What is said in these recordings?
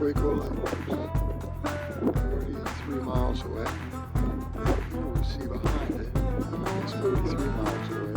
Quaco Hill, 43 miles away. Oh, we see behind it, it's 43 miles away.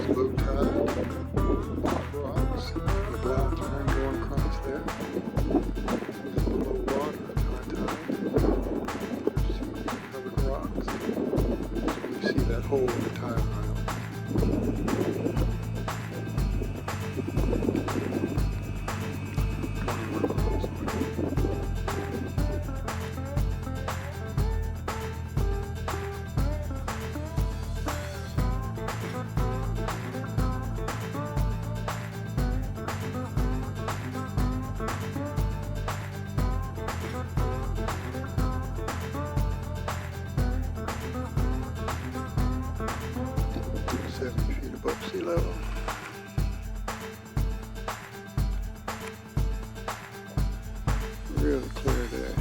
Low tide, rocks, the black line going across there. There's a little water at high tide. There's some covered rocks. So you see that hole in the tide pile. Above sea level. Really clear day.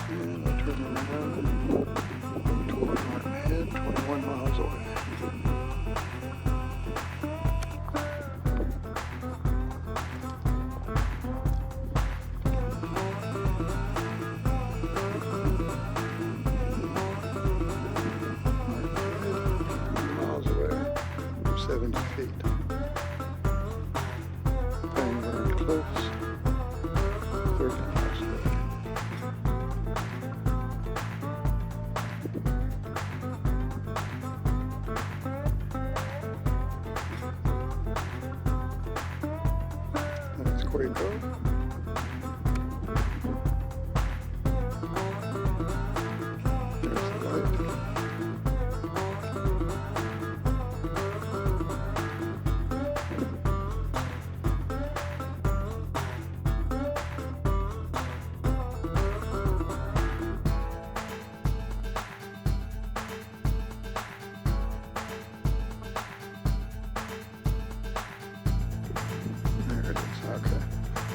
And I turn around toward Martin Head, 21 miles away. Pangburn Cliffs, 30 miles away. That's Quaco. There's the light.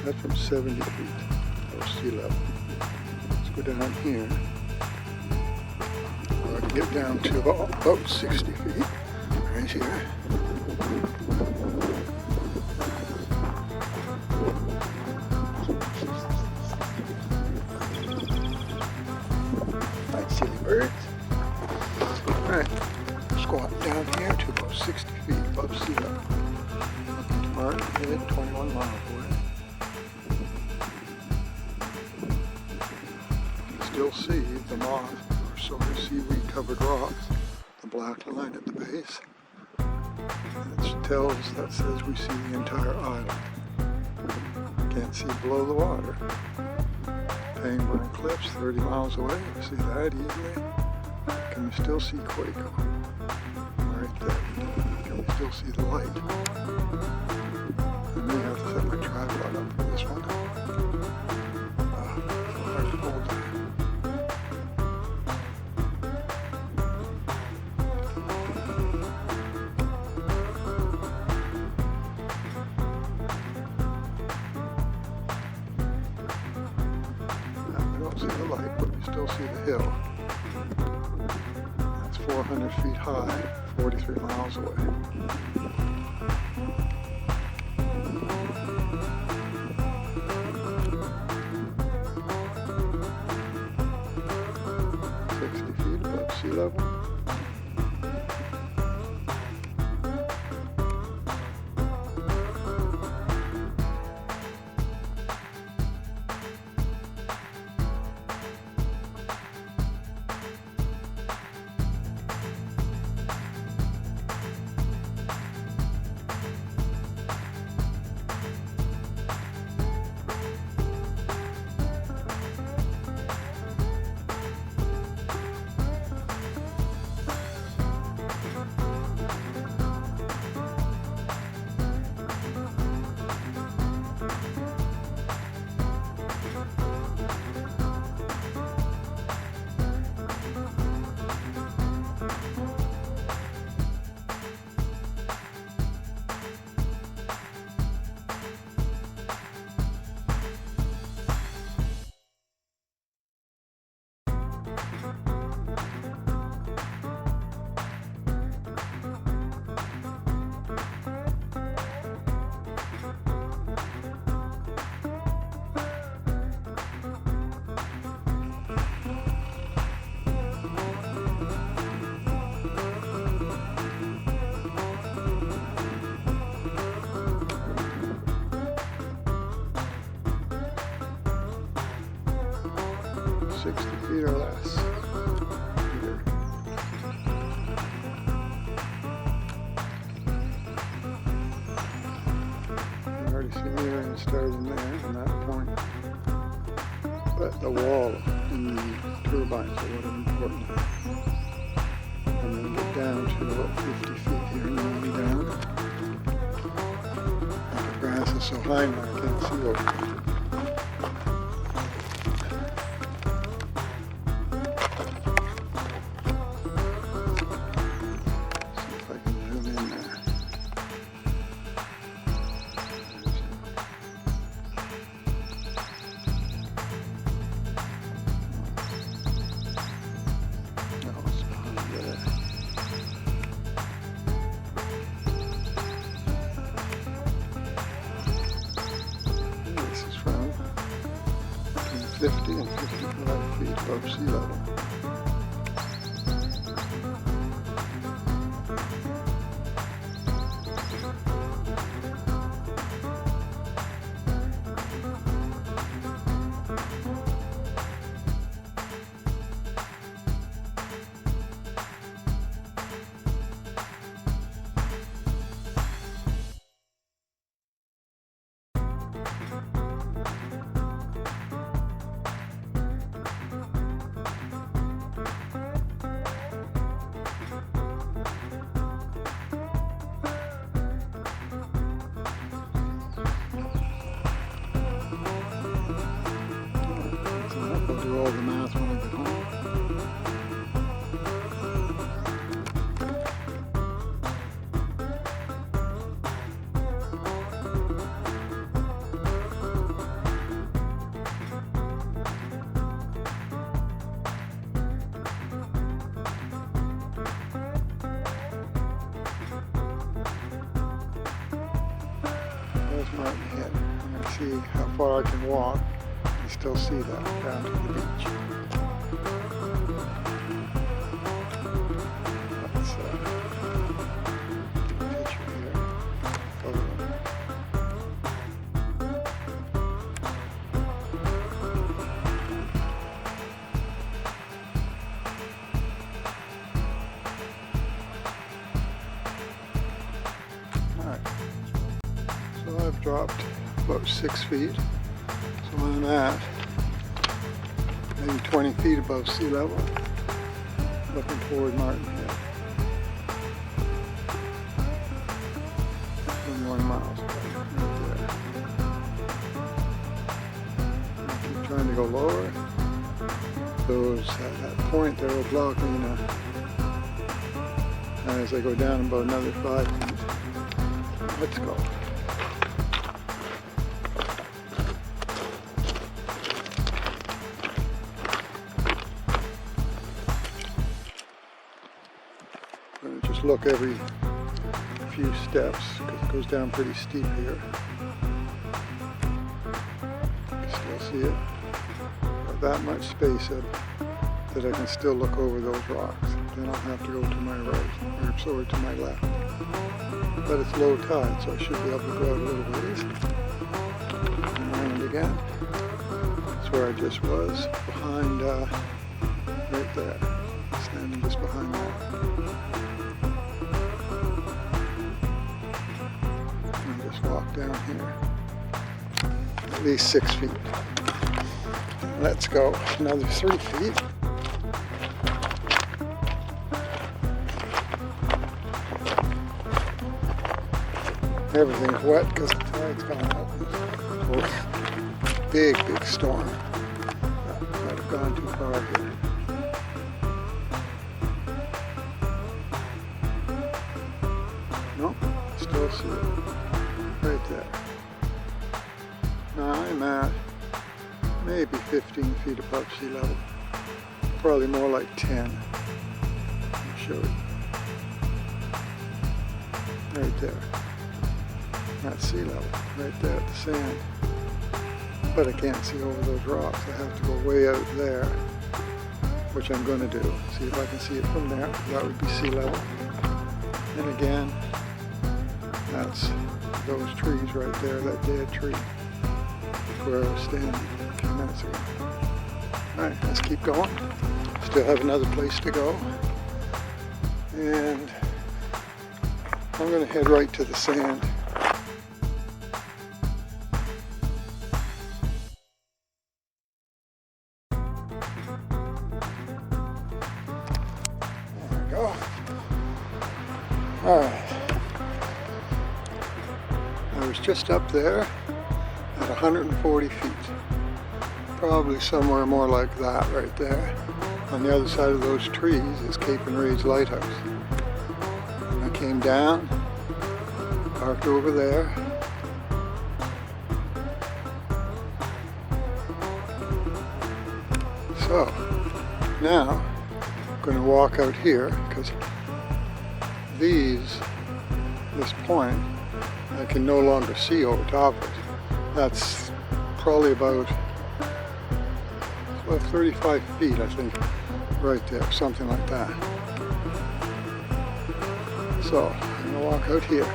That's from 70 feet of sea level. Let's go down here. We're going to get down to about 60 feet, right here. Nice silly birds. Alright, squat down here to about 60 feet above sea level. Mark head 21 miles away. You can still see the moss, or sort of seaweed covered rocks, the black line at the base. That says we see the entire island. Can't see below the water. Pangburn Cliffs 30 miles away, you see that easily. Can we still see Quaco? Right there. Can we still see the light? I may have to set my tripod up for this one. So hard to hold there. See the light, but we still see the hill. That's 400 feet high, 43 miles away. Feet above sea level. Feet or less. Here. You already see me and stars in there from that point. But the wall in the turbines are what are important. And then get down to about 50 feet here and then be down. The grass is so high now I can't see over. This is from between 50 and 55 feet above sea level. Do all the math when I get home. Martin Head. I'm going to see how far I can walk and still see that down to the beach. That's a picture here. Photo. Alright. So I've dropped about 6 feet. So I'm at maybe 20 feet above sea level, looking toward Martin Head. 21 miles right there. I keep trying to go lower. Those at that point there will block me now. And as I go down about another 5 feet, let's go. I'm going to just look every few steps because it goes down pretty steep here. You can still see it. Got that much space that I can still look over those rocks. Then I'll have to go to my right, or sorry, to my left. But it's low tide, so I should be able to go out a little ways. And around again. That's where I just was, behind, right there. Standing just behind that. And just walk down here. At least 6 feet. Let's go another 3 feet. Everything's wet because the tide's gone up. Oh, big storm. Might have gone too far here. Nope, still see it. Right there. Now I'm at maybe 15 feet above sea level. Probably more like 10. I'll show you. Right there. That's sea level, right there at the sand. But I can't see over those rocks. I have to go way out there, which I'm going to do. See if I can see it from there. That would be sea level. And again, that's those trees right there, that dead tree. That's where I was standing a few minutes ago. Alright, let's keep going. Still have another place to go. And I'm going to head right to the sand. Alright, I was just up there at 140 feet, probably somewhere more like that right there. On the other side of those trees is Cape Enrage Lighthouse. I came down, parked over there, so now I'm going to walk out here because this point, I can no longer see over top of it. That's probably about 35 feet, I think, right there, something like that. So, I'm going to walk out here.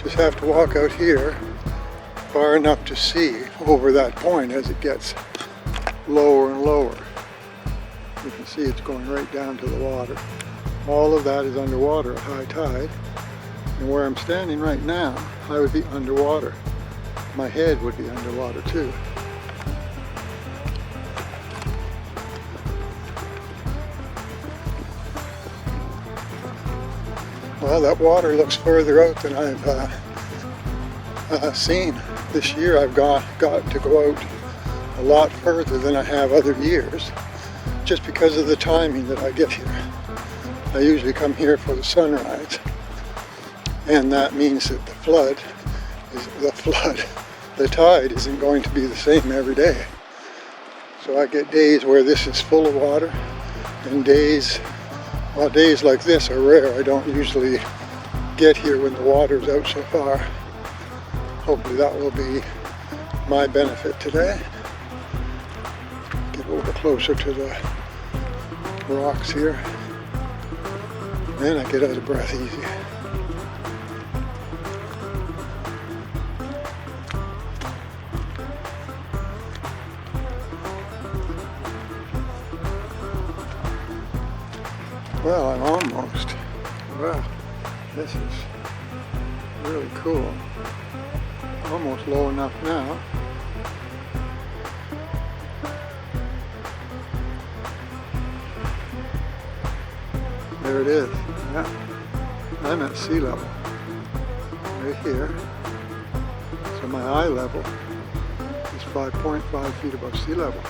Just have to walk out here far enough to see over that point as it gets lower and lower. You can see it's going right down to the water. All of that is underwater at high tide. And where I'm standing right now, I would be underwater. My head would be underwater too. Well, that water looks further out than I've seen. This year I've got to go out a lot further than I have other years, just because of the timing that I get here. I usually come here for the sunrise, and that means that the tide isn't going to be the same every day. So I get days where this is full of water, and days, well, days like this are rare. I don't usually get here when the water's out so far. Hopefully that will be my benefit today. Get a little bit closer to the rocks here. Man, I get out of breath easy. Well, I'm almost. Wow, this is really cool. Almost low enough now. There it is. Yeah, I'm at sea level right here. So my eye level is 5.5 feet above sea level.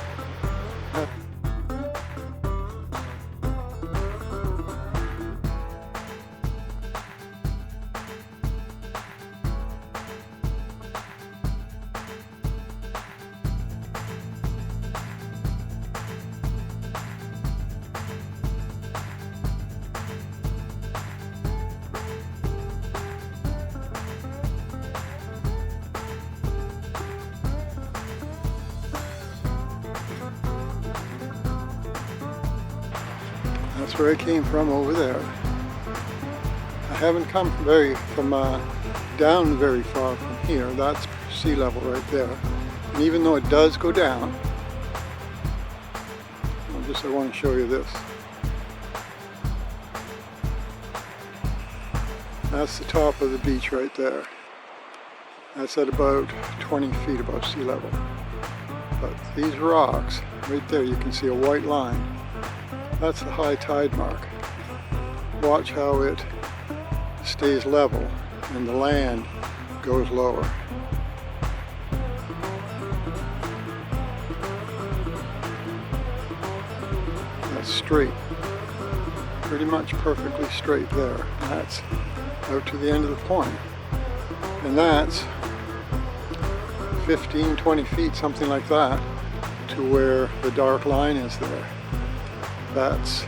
That's where I came from over there. I haven't come down very far from here. That's sea level right there. And even though it does go down, I want to show you this. That's the top of the beach right there. That's at about 20 feet above sea level. But these rocks, right there, you can see a white line. That's the high tide mark. Watch how it stays level and the land goes lower. That's straight. Pretty much perfectly straight there. That's out to the end of the point. And that's 15, 20 feet, something like that, to where the dark line is there. That's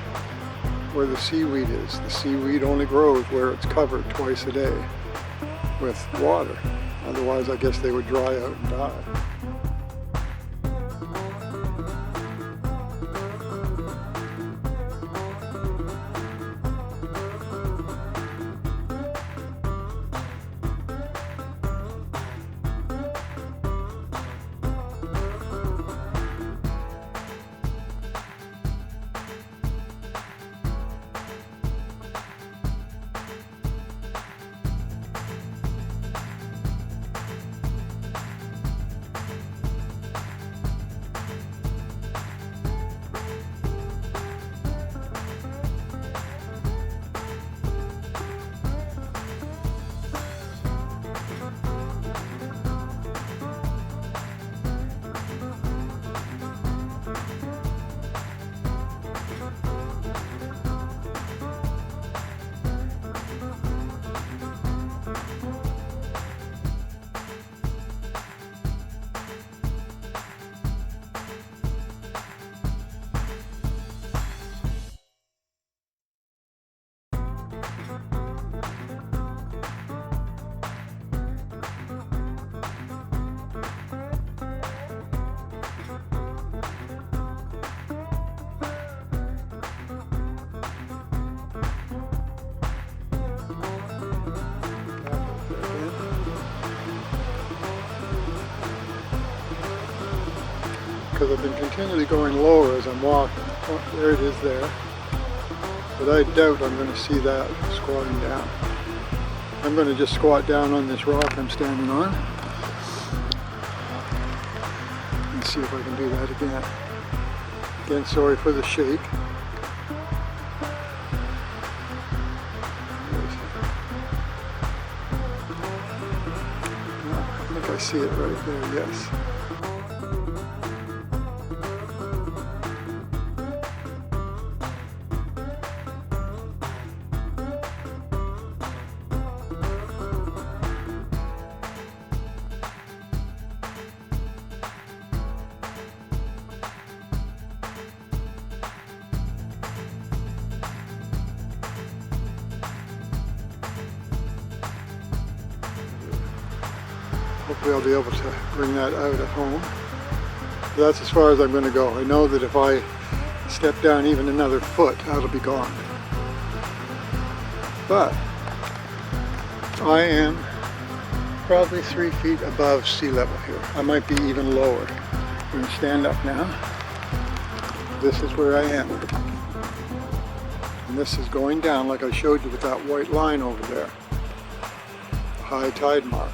where the seaweed is. The seaweed only grows where it's covered twice a day with water. Otherwise, I guess they would dry out and die. Because I've been continually going lower as I'm walking. Oh, there it is there. But I doubt I'm going to see that squatting down. I'm going to just squat down on this rock I'm standing on and see if I can do that again. Again, sorry for the shake. I think I see it right there, yes. hopefully I'll be able to bring that out at home. But that's as far as I'm going to go. I know that if I step down even another foot, that'll be gone. But I am probably 3 feet above sea level here. I might be even lower. I'm going to stand up now. This is where I am. And this is going down like I showed you with that white line over there. The high tide mark.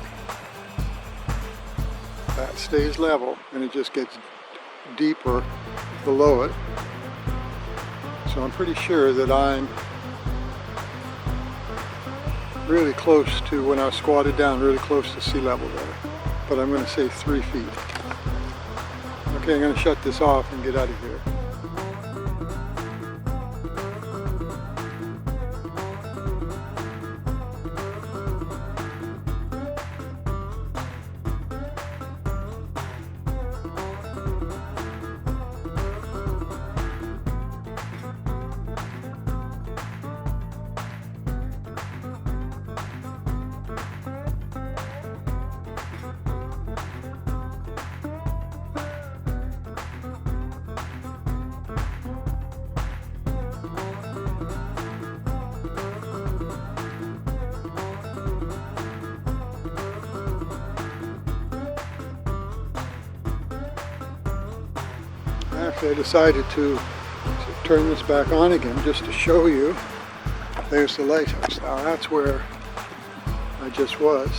That stays level and it just gets deeper below it. So I'm pretty sure that I'm really close to, when I was squatted down, really close to sea level there. But I'm going to say 3 feet. Okay, I'm going to shut this off and get out of here. I decided to turn this back on again just to show you. There's the lighthouse. Now that's where I just was,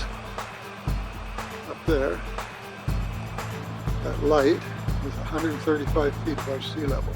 up there. That light is 135 feet above sea level.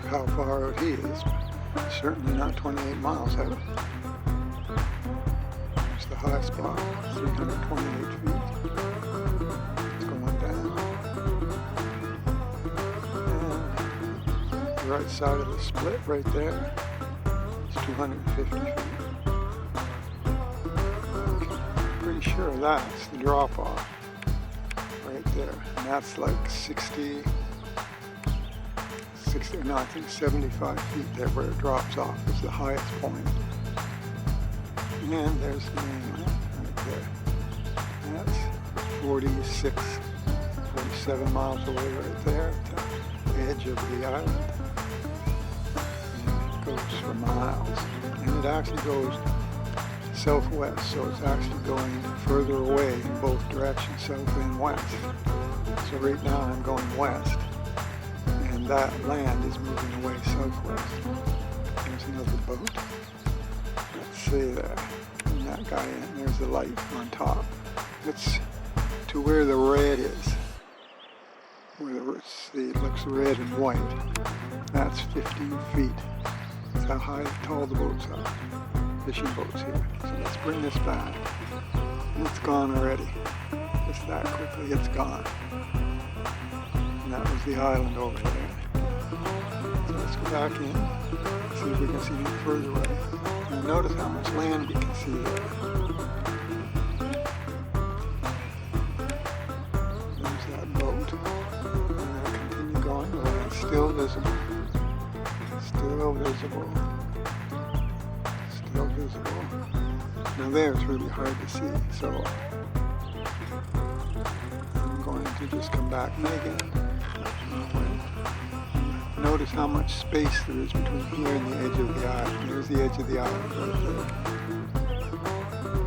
How far out he is, but certainly not 28 miles out. There's the high spot, 328 feet. It's going down. And the right side of the split right there is 250 feet. Pretty sure that's the drop off right there. And that's like 60, no, I think 75 feet there where it drops off is the highest point. And there's the mainland right there. And that's 47 miles away right there at the edge of the island. And it goes for miles. And it actually goes southwest, so it's actually going further away in both directions, south and west. So right now I'm going west. And that land is moving away southwest. There's another boat. Let's see there. And that guy in, there's the light on top. It's to where the red is. Where it looks red and white. That's 15 feet. That's how high, tall the boats are. Fishing boats here. So let's bring this back. It's gone already. Just that quickly, it's gone. And that was the island over there. So let's go back in, see if we can see any further away. And notice how much land we can see there. There's that boat. And then continue going. The land's still visible. Still visible. Still visible. visible. Now there it's really hard to see, so I'm going to just come back and again. Notice how much space there is between here and the edge of the island. There's the edge of the island right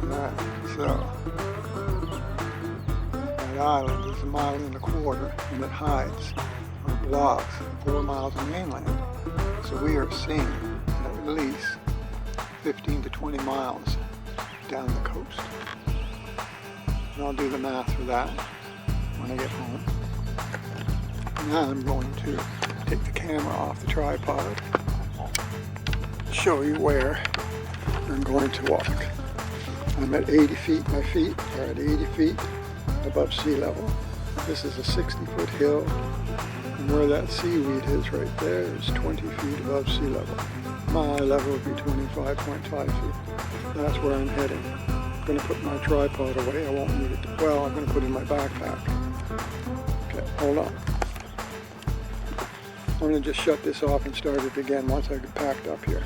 there. So that island is 1.25 miles and it hides or blocks 4 miles of mainland. So we are seeing at least 15 to 20 miles down the coast. And I'll do the math for that when I get home. Now I'm going to take the camera off the tripod, show you where I'm going to walk. I'm at 80 feet, my feet are at 80 feet above sea level. This is a 60-foot hill, and where that seaweed is right there is 20 feet above sea level. My eye level would be 25.5 feet. That's where I'm heading. I'm going to put my tripod away. I won't need it. Well, I'm going to put it in my backpack. Okay, hold on. I'm going to just shut this off and start it again once I get packed up here.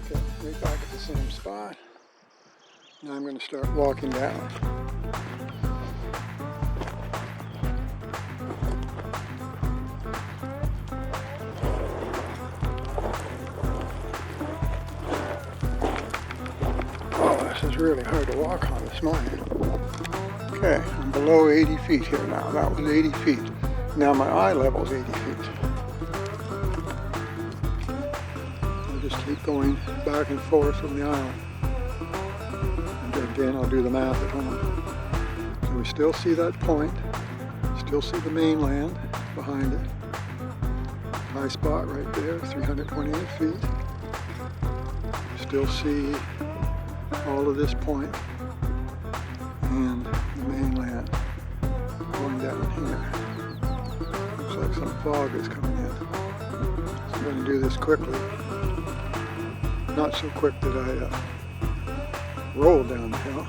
Okay, right back at the same spot. Now I'm going to start walking down. Oh, this is really hard to walk on this morning. Okay, I'm below 80 feet here now. That was 80 feet. Now my eye level is 80 feet. I'll just keep going back and forth from the island. And again, I'll do the math at home. So we still see that point, still see the mainland behind it. High spot right there, 328 feet. Still see all of this point and the mainland going down here. Looks like some fog is coming in. So I'm going to do this quickly. Not so quick that I roll down the hill.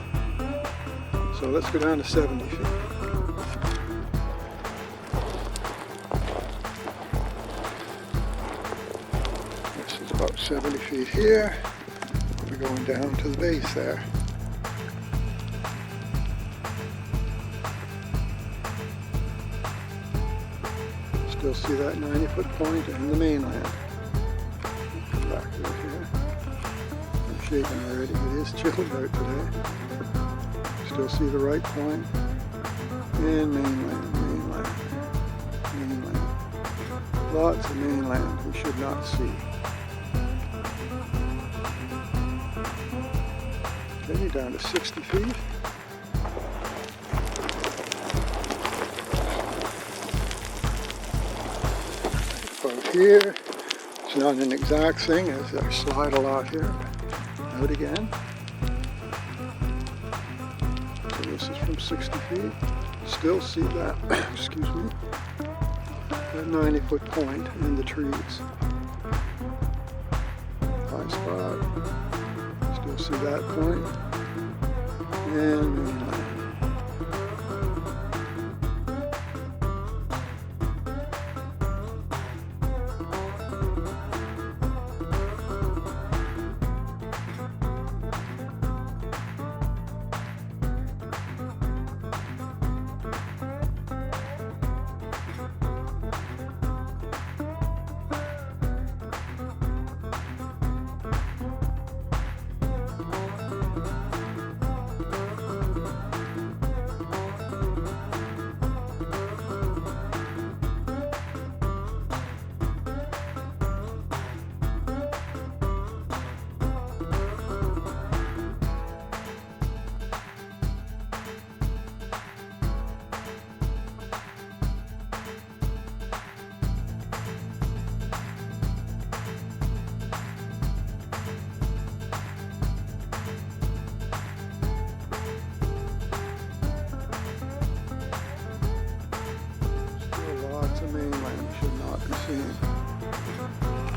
So let's go down to 70 feet. This is about 70 feet here. We're going down to the base there. Still see that 90-foot point and the mainland. Come back right here. I'm shaking already. It is chilly out today. Still see the right point and mainland, mainland, mainland. Lots of mainland we should not see. Okay, down to 60 feet. About here, it's not an exact thing as I slide a lot here. Out again. So this is from 60 feet. Still see that, excuse me, that 90-foot point in the trees. High spot. Still see that point. And mainland.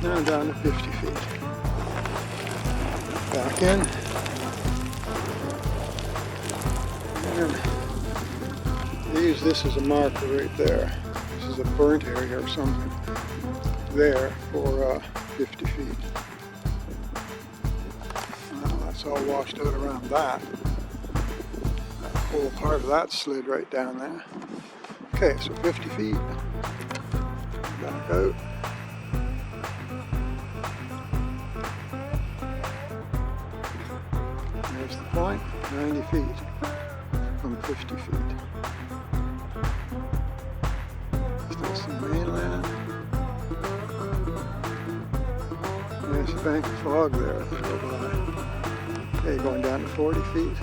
Now down to 50 feet. Back in. And I use this as a marker right there. This is a burnt area or something there for 50 feet. It's all washed out around that. That whole part of that slid right down there. Okay, so 50 feet. Back out. There's the point, 90 feet from 50 feet. Still some mainland. There's a bank of fog there. Let's go by. Okay, going down to 40 feet.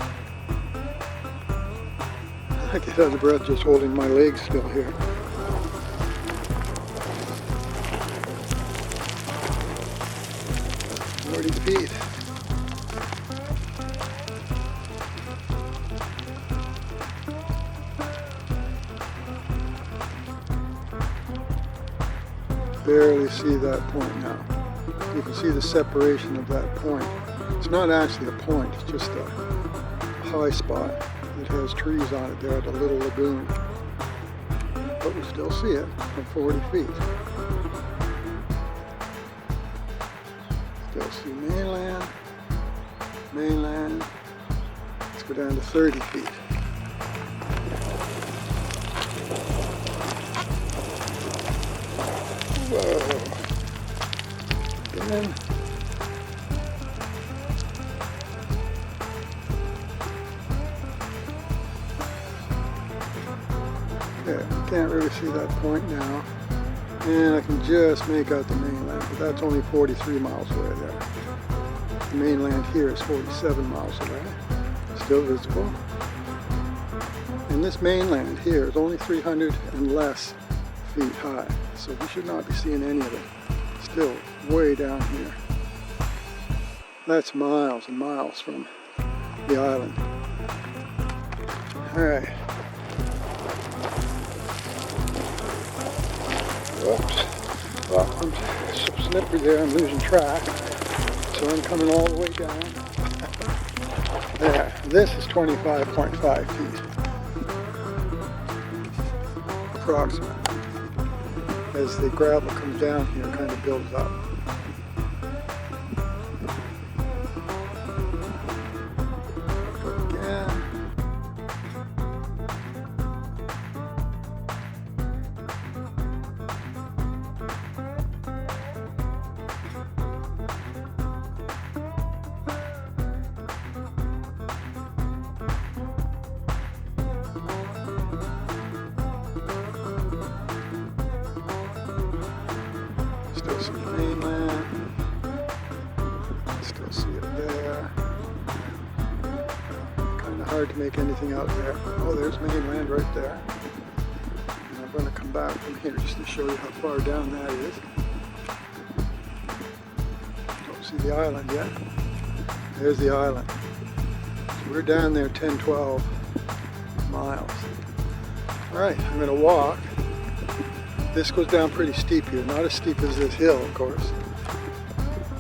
I get out of breath just holding my legs still here. 40 feet. Barely see that point now. You can see the separation of that point. It's not actually a point, it's just a high spot that has trees on it there at a little lagoon. But we still see it from 40 feet. Still see mainland, mainland. Let's go down to 30 feet. Whoa. Again. Okay, can't really see that point now. And I can just make out the mainland, but that's only 43 miles away there. The mainland here is 47 miles away. Still visible. And this mainland here is only 300 and less feet high. So we should not be seeing any of it. Still way down here. That's miles and miles from the island. Alright. Whoops. Well, I'm so slippery there, I'm losing track. So I'm coming all the way down. There. This is 25.5 feet. Approximately. As the gravel comes down here, it kind of builds up. Go again. Still see mainland. Still see it there. Kind of hard to make anything out there. Oh, there's mainland right there. And I'm going to come back from here just to show you how far down that is. Don't see the island yet. There's the island. So we're down there 10, 12 miles. Alright, I'm going to walk. This goes down pretty steep here, not as steep as this hill, of course.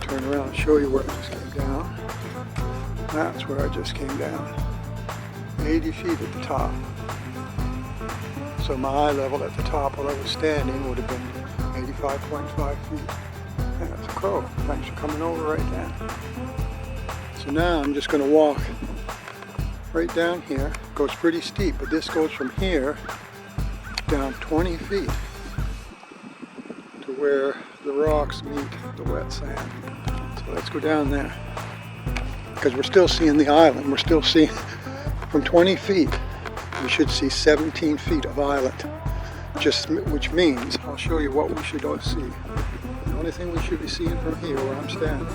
Turn around and show you where I just came down. That's where I just came down. 80 feet at the top. So my eye level at the top while I was standing would have been 85.5 feet. And that's a crow. Thanks for coming over right now. So now I'm just going to walk right down here. It goes pretty steep, but this goes from here down 20 feet. Where the rocks meet the wet sand. So let's go down there. Because we're still seeing the island. We're still seeing from 20 feet. We should see 17 feet of island. Which means, I'll show you what we should see. The only thing we should be seeing from here where I'm standing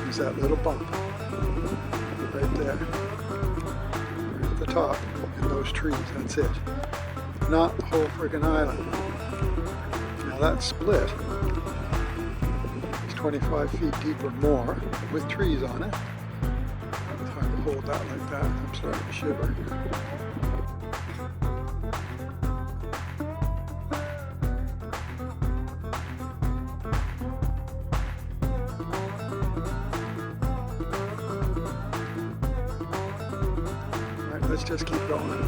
is that little bump. Right there. Right at the top. And those trees. That's it. Not the whole friggin' island. That split is 25 feet deep or more with trees on it. It's hard to hold that like that. I'm starting to shiver. Alright, let's just keep going.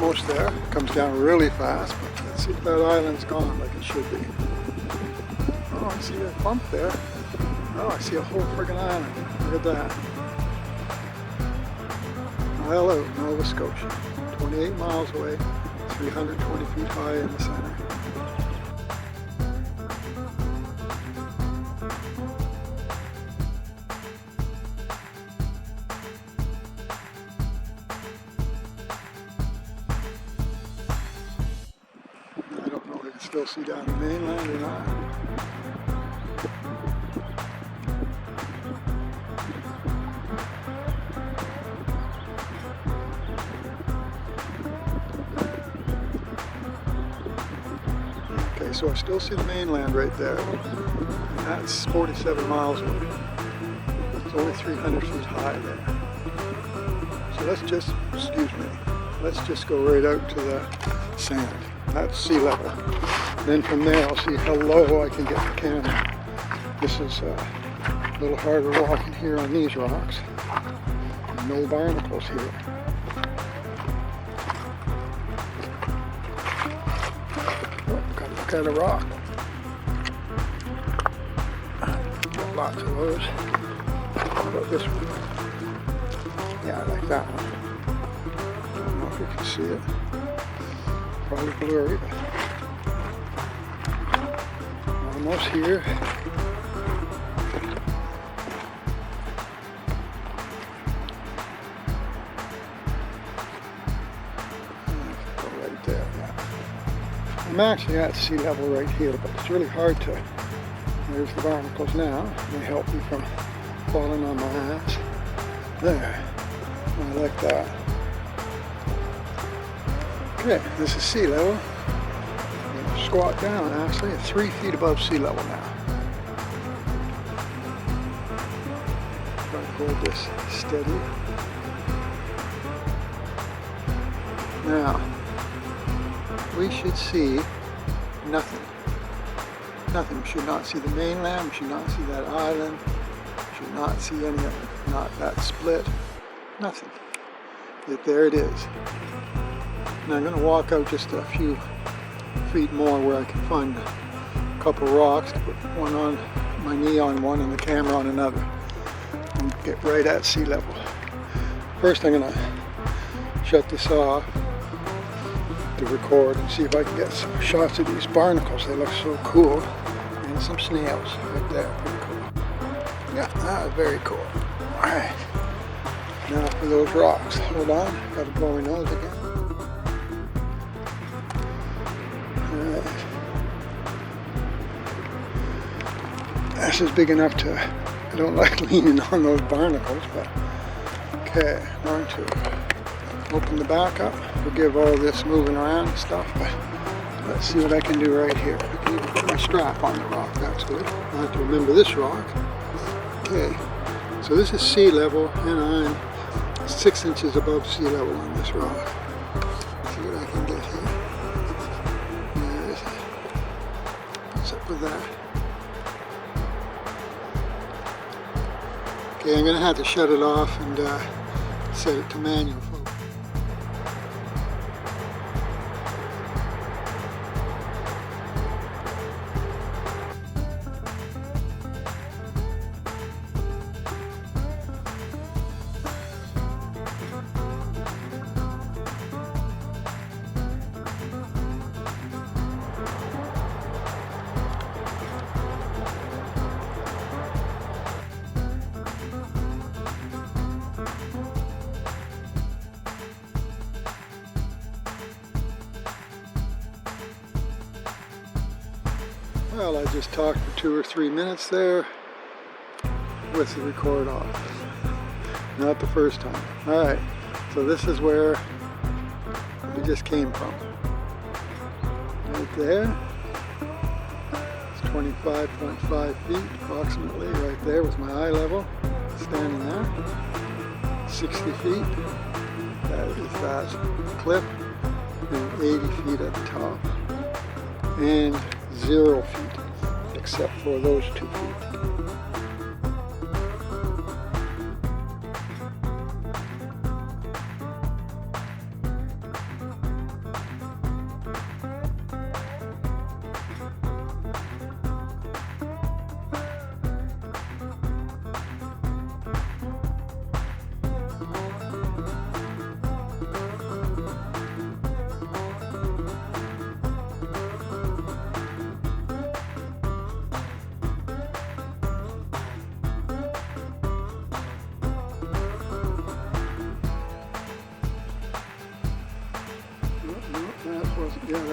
almost there. It comes down really fast, but let's see if that island's gone like it should be. Oh, I see a bump there. Oh, I see a whole friggin' island. Look at that. Isle out, Nova Scotia. 28 miles away, 320 feet high in the center. I don't know if you can still see down the mainland or not. So I still see the mainland right there. And that's 47 miles away. It's only 300 feet high there. So let's just, let's just go right out to the sand. That's sea level. Then from there I'll see how low I can get the camera. This is a little harder walking here on these rocks. No barnacles here. Kind of rock. Got lots of those. How about this one? Yeah, I like that one. I don't know if you can see it. Probably blurry, but almost here. Right there, yeah. I'm actually at sea level right here, but it's really hard to. There's the barnacles now. They help me from falling on my ass. There. I like that. Okay, this is sea level. Squat down actually at 3 feet above sea level now. Try to hold this steady. Now, we should see nothing. Nothing. We should not see the mainland. We should not see that island. We should not see any of it. Not that split. Nothing. Yet there it is. And I'm going to walk out just a few feet more where I can find a couple rocks to put one on my knee on one and the camera on another. And get right at sea level. First I'm going to shut this off to record and see if I can get some shots of these barnacles. They look so cool. And some snails right there. Pretty cool. Yeah, that was very cool. Alright. Now for those rocks. Hold on. Got to blow my nose again. Alright. This is big enough to... I don't like leaning on those barnacles, but... Okay, I'm going to open the back up. Forgive all this moving around and stuff, but let's see what I can do right here. I can even put my strap on the rock, that's good. I have to remember this rock. Okay, so this is sea level, and I'm 6 inches above sea level on this rock. Let's see what I can get here. There's it. What's up with that? Okay, I'm going to have to shut it off and set it to manual focus. Well, I just talked for 2 or 3 minutes there with the record off. Not the first time. Alright, so this is where we just came from. Right there. It's 25.5 feet approximately right there with my eye level. Standing there. 60 feet. That is that cliff. And 80 feet at the top. And 0 feet, except for those 2 feet.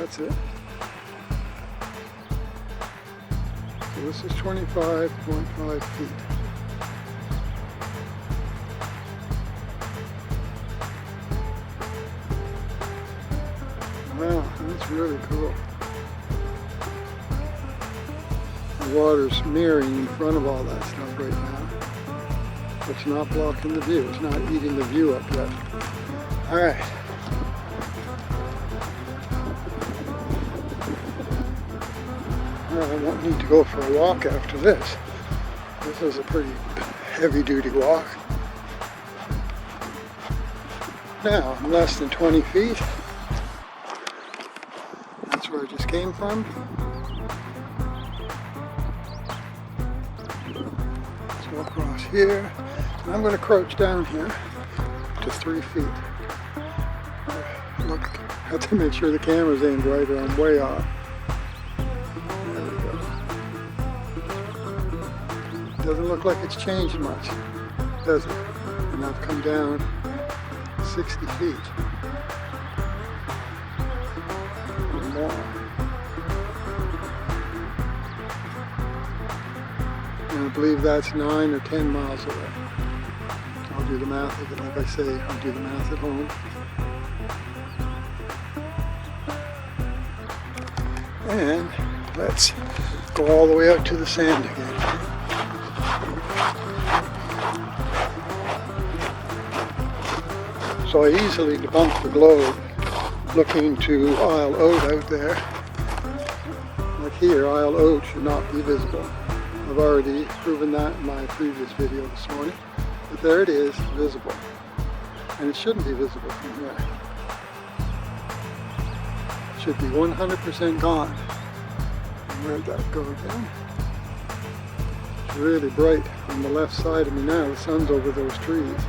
that's it. So this is 25.5 feet. Wow, that's really cool. The water's mirroring in front of all that stuff right now. It's not blocking the view. It's not eating the view up yet. All right. Well, I won't need to go for a walk after this. This is a pretty heavy-duty walk. Now, I'm less than 20 feet. That's where I just came from. Let's go across here. And I'm going to crouch down here to 3 feet. Look, I have to make sure the camera's aimed right or I'm way off. There we go. Doesn't look like it's changed much, does it? And I've come down 60 feet. Or more. And I believe that's 9 or 10 miles away. I'll do the math of it, like I say, I'll do the math at home. And let's go all the way out to the sand again. So I easily debunked the globe looking to Isle Haute out there. Like here, Isle Haute should not be visible. I've already proven that in my previous video this morning. But there it is, visible. And it shouldn't be visible from here. It should be 100% gone. And where'd that go again? It's really bright on the left side of me now. The sun's over those trees.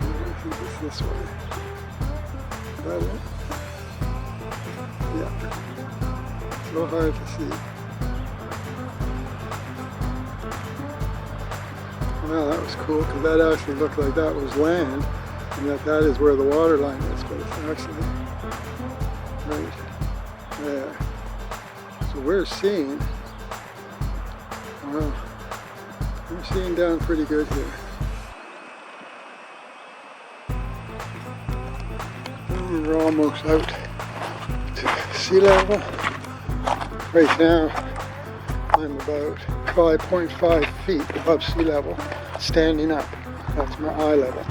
I think it's this way. Is that it? Yeah. So hard to see. Well, that was cool because that actually looked like that was land and that is where the water line is, but it's actually right there. So we're seeing, well, we're seeing down pretty good here. And we're almost out to sea level. Right now, I'm about 5.5 feet above sea level, standing up. That's my eye level.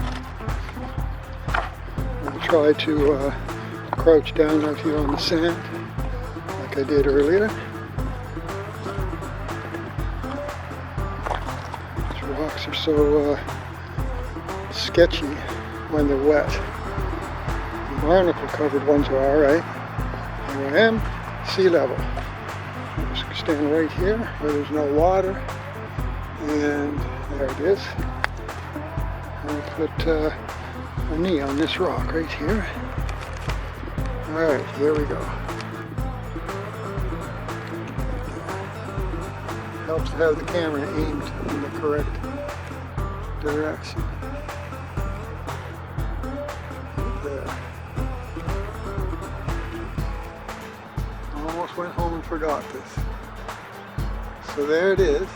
I'll try to crouch down out here on the sand, like I did earlier. These rocks are so sketchy when they're wet. The barnacle covered ones are alright. Here I am, sea level. Just stand right here where there's no water, and there it is. I'll put my knee on this rock right here. Alright, here we go. Helps to have the camera aimed in the correct direction. There. Almost went home and forgot this. So there it is.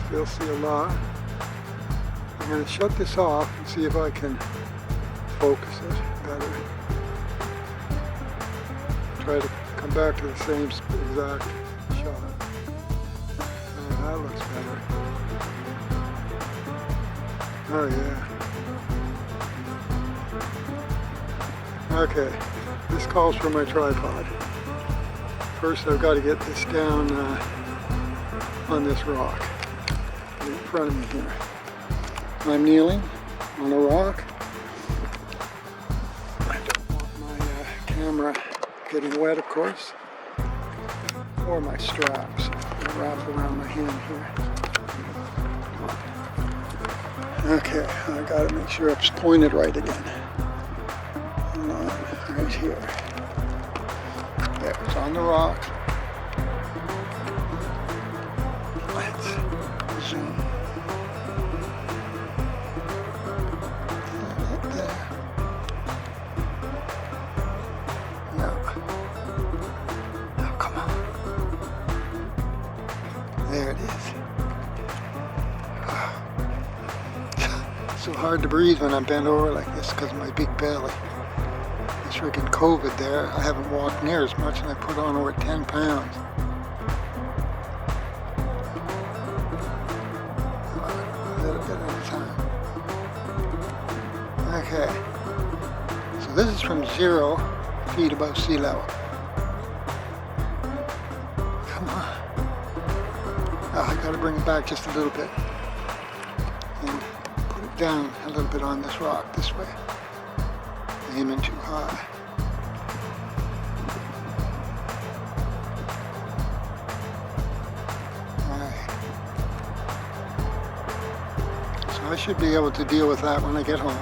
Still see a lot. I'm going to shut this off and see if I can focus it better. Try to come back to the same exact shot. Oh, that looks better. Oh yeah. Okay, this calls for my tripod. First I've got to get this down on this rock in front of me here. I'm kneeling on a rock. I don't want my camera getting wet, of course, or my straps. I'll wrap around my hand here. Okay, I got to make sure it's pointed right again. Right here. There, it's on the rock. Let's zoom. Up there. hard to breathe when I'm bent over like this because of my big belly. It's freaking COVID there. I haven't walked near as much and I put on over 10 pounds. A little bit at a time. Okay. So this is from 0 feet above sea level. Come on. Oh, I gotta bring it back just a little bit. And put it down a little bit on this rock this way. Aiming too high. Alright. So I should be able to deal with that when I get home.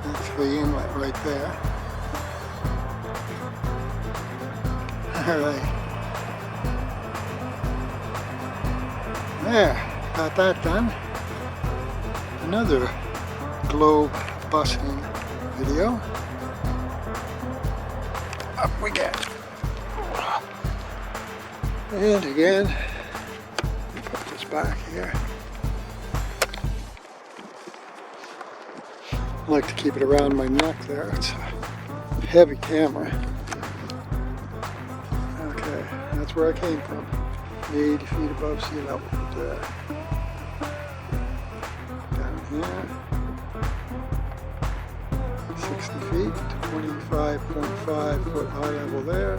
That's the inlet right there. Alright. There, got that done. Another globe busting video. Up we get. And again, put this back here. I like to keep it around my neck there. It's a heavy camera. Okay, that's where I came from. 80 feet above sea level. There. Down here. 60 feet, 25.5 foot high level there.